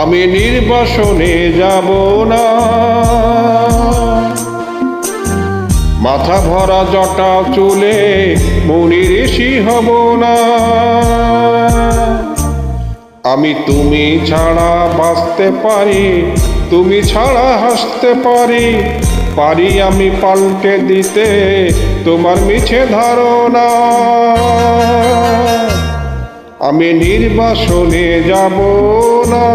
আমি নির্বাসনে যাব না, মাথা ভরা জটা চুলে মুনি ঋষি হব না। আমি তুমি ছাড়া বাঁচতে পারি, তুমি ছাড়া হাসতে পারি, পারি আমি পাল্টে দিতে তোমার মিছে ধারণা। আমি নির্বাসনে যাব না।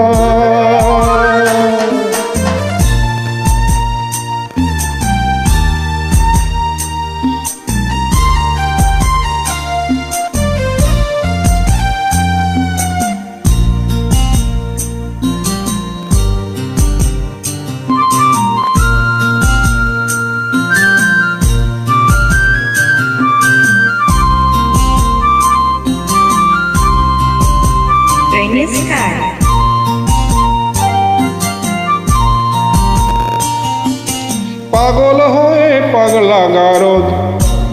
পাগল হয়ে পাগলা গারদ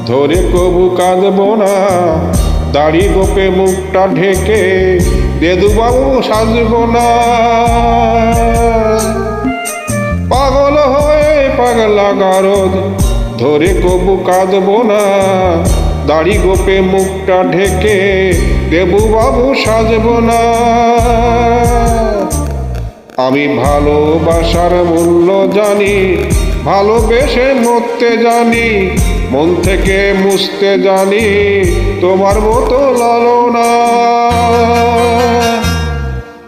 ধরে কবু কাঁদব না, দাড়ি গোপে মুখটা ঢেকে দেদুবাবু সাজব না। পাগল হয়ে পাগলা গারদ ধরে কবু কাঁদব না, দাড়ি গোপে মুখটা ঢেকে দেবুবাবু সাজব না। আমি ভালোবাসার মূল্য জানি, ভালোবেসে মরতে জানি, মন থেকে মুছতে জানি তোমার মতো লালনা।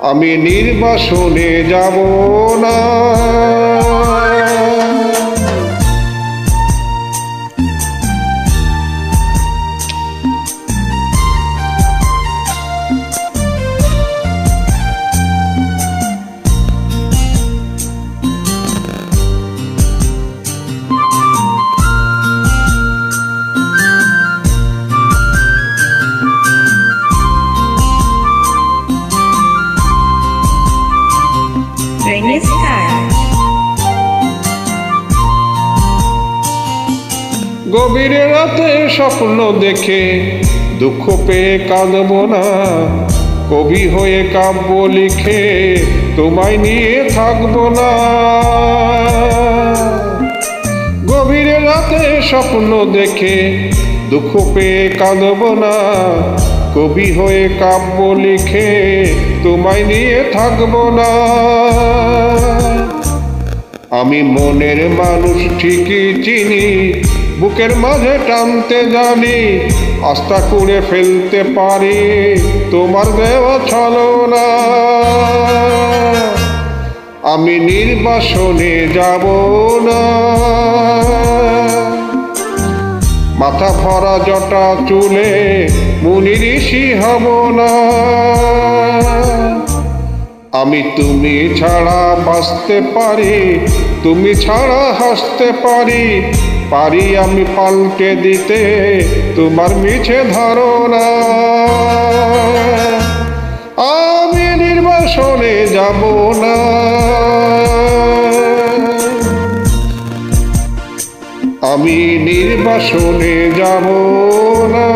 আমি নির্বাসনে যাব না। গভীর রাতে স্বপ্ন দেখে দুঃখ পেয়ে কাঁদব না, কবি হয়ে কাব্য লিখে তোমায় নিয়ে থাকব না। গভীর রাতে স্বপ্ন দেখে দুঃখ পেয়ে কাঁদব না, কবি হয়ে কাব্য লিখে তোমায় নিয়ে থাকব না। আমি মনের মানুষ ঠিকই চিনি, বুকের মাঝে টানতে জানি, আস্থা করে ফেলতে পারি তোমার দেওয়া ছলনা। আমি নির্বাসনে যাব না, মাথা ভরা জটা চুলে মুনি ঋষি হব না। আমি তুমি ছাড়া বাঁচতে পারি, তুমি ছাড়া হাসতে পারি, পারি আমি পাল্টে দিতে তোমার মিছে ধারণা। আমি নির্বাসনে যাব না। আমি নির্বাসনে যাব না।